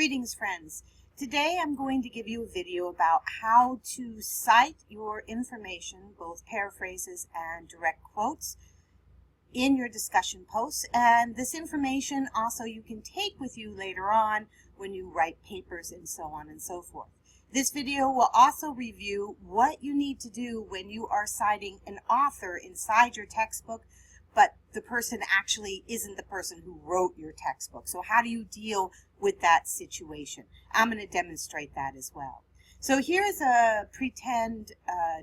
Greetings, friends. Today I'm going to give you a video about how to cite your information, both paraphrases and direct quotes, in your discussion posts. And this information also you can take with you later on when you write papers and so on and so forth. This video will also review what you need to do when you are citing an author inside your textbook, but the person actually isn't the person who wrote your textbook. So how do you deal with that situation? I'm going to demonstrate that as well. So here's a pretend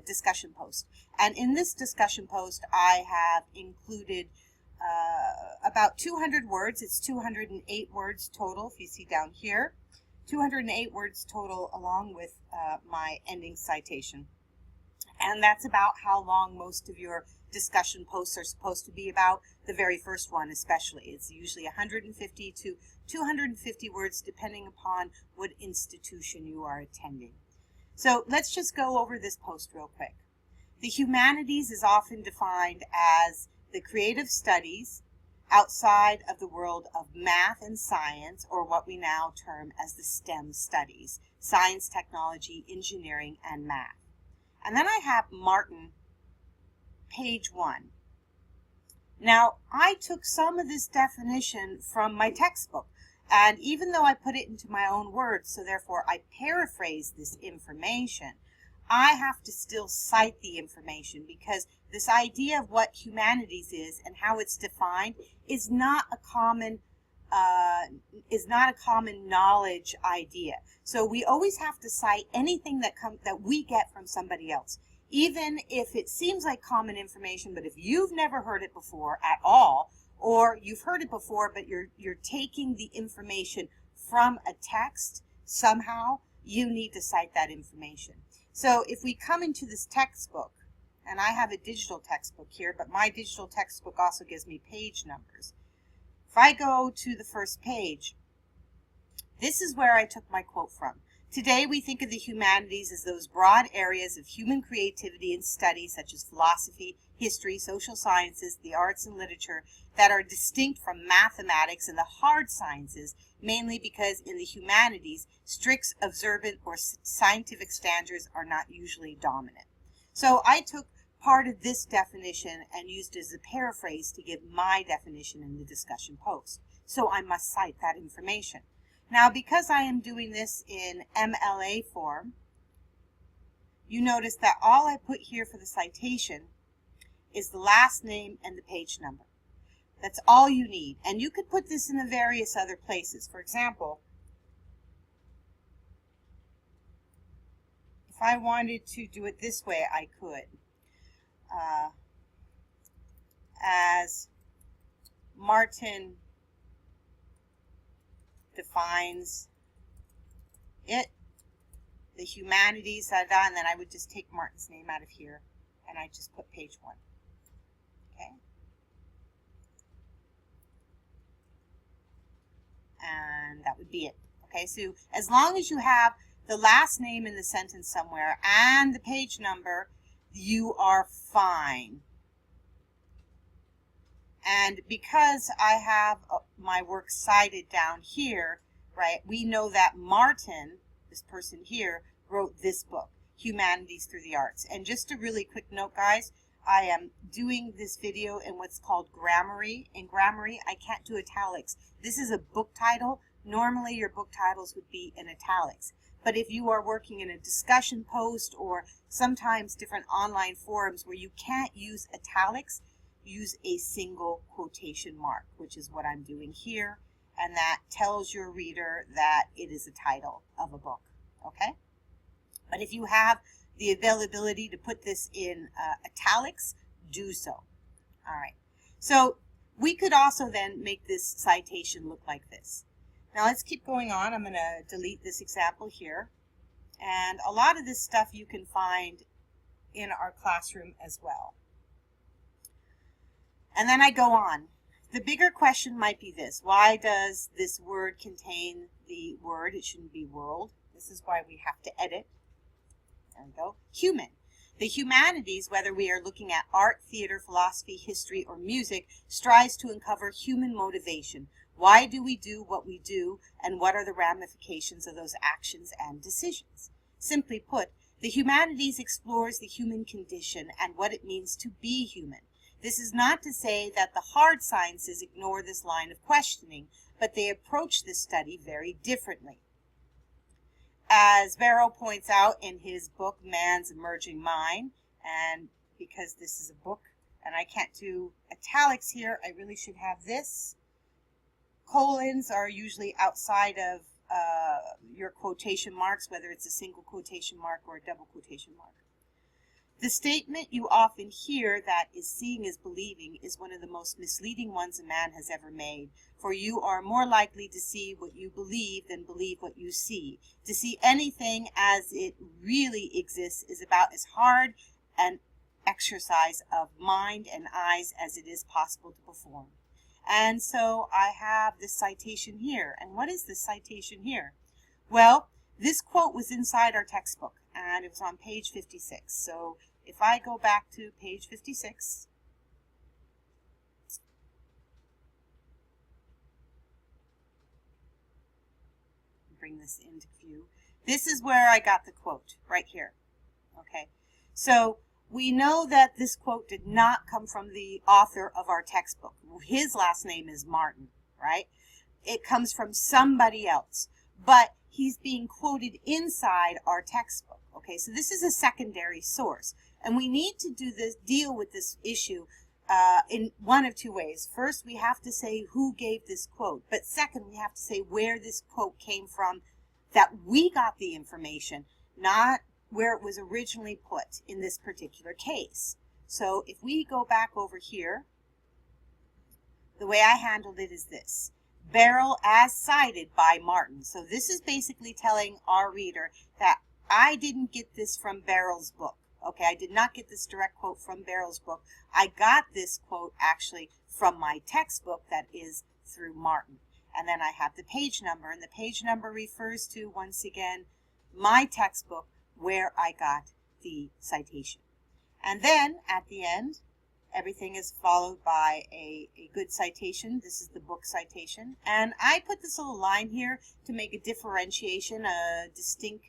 discussion post. And in this discussion post, I have included about 200 words. It's 208 words total, if you see down here. 208 words total along with my ending citation. And that's about how long most of your discussion posts are supposed to be about, the very first one especially. It's usually 150 to 250 words depending upon what institution you are attending. So let's just go over this post real quick. The humanities is often defined as the creative studies outside of the world of math and science, or what we now term as the STEM studies: science, technology, engineering, and math. And then I have Martin, page 1. Now, I took some of this definition from my textbook, and even though I put it into my own words, so therefore I paraphrase this information, I have to still cite the information, because this idea of what humanities is and how it's defined is not a common knowledge idea. So we always have to cite anything that we get from somebody else, even if it seems like common information. But if you've never heard it before at all, or you've heard it before but you're taking the information from a text somehow, you need to cite that information. So if we come into this textbook, and I have a digital textbook here, but my digital textbook also gives me page numbers. If I go to the first page, this is where I took my quote from. Today we think of the humanities as those broad areas of human creativity and study, such as philosophy, history, social sciences, the arts, and literature, that are distinct from mathematics and the hard sciences, mainly because in the humanities, strict, observant, or scientific standards are not usually dominant. So I took part of this definition and used it as a paraphrase to give my definition in the discussion post. So I must cite that information. Now, because I am doing this in MLA form, you notice that all I put here for the citation is the last name and the page number. That's all you need. And you could put this in the various other places. For example, if I wanted to do it this way, I could. As Martin defines it, the humanities, and then I would just take Martin's name out of here, and I just put page 1. Okay? And that would be it. Okay, so as long as you have the last name in the sentence somewhere and the page number, you are fine. And because I have my work cited down here, right, we know that Martin, this person here, wrote this book, Humanities Through the Arts. And just a really quick note, guys, I am doing this video in what's called Grammarly. In Grammarly, I can't do italics. This is a book title. Normally, your book titles would be in italics. But if you are working in a discussion post or sometimes different online forums where you can't use italics, use a single quotation mark, which is what I'm doing here. And that tells your reader that it is a title of a book. Okay? But if you have the availability to put this in italics, do so. All right. So we could also then make this citation look like this. Now let's keep going on. I'm going to delete this example here. And a lot of this stuff you can find in our classroom as well. And then I go on. The bigger question might be this: why does this word contain the word? It shouldn't be world. This is why we have to edit. There we go. Human. The humanities, whether we are looking at art, theater, philosophy, history, or music, strives to uncover human motivation. Why do we do what we do, and what are the ramifications of those actions and decisions? Simply put, the humanities explores the human condition and what it means to be human. This is not to say that the hard sciences ignore this line of questioning, but they approach this study very differently. As Barrow points out in his book, Man's Emerging Mind, and because this is a book and I can't do italics here, I really should have this. Colons are usually outside of your quotation marks, whether it's a single quotation mark or a double quotation mark. The statement you often hear that is seeing is believing is one of the most misleading ones a man has ever made, for you are more likely to see what you believe than believe what you see. To see anything as it really exists is about as hard an exercise of mind and eyes as it is possible to perform. And so I have this citation here. And what is this citation here? Well, this quote was inside our textbook, and it was on page 56. So if I go back to page 56, bring this into view, this is where I got the quote, right here. Okay, so we know that this quote did not come from the author of our textbook. His last name is Martin, right? It comes from somebody else, but he's being quoted inside our textbook. Okay, so this is a secondary source, and we need to deal with this issue in one of two ways. First, we have to say who gave this quote, but second, we have to say where this quote came from, that we got the information, not where it was originally put in this particular case. So if we go back over here, the way I handled it is this: Barrel as cited by Martin. So this is basically telling our reader that I didn't get this from Barrel's book. Okay, I did not get this direct quote from Barrel's book. I got this quote actually from my textbook that is through Martin. And then I have the page number, and the page number refers to, once again, my textbook where I got the citation. And then at the end, everything is followed by a good citation. This is the book citation. And I put this little line here to make a differentiation, a distinct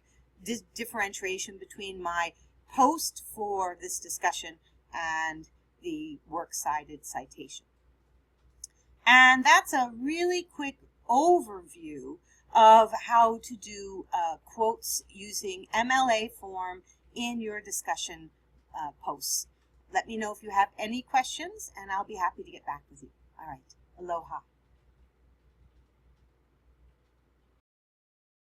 differentiation between my post for this discussion and the works cited citation. And that's a really quick overview of how to do quotes using MLA form in your discussion posts. Let me know if you have any questions, and I'll be happy to get back with you. All right. Aloha.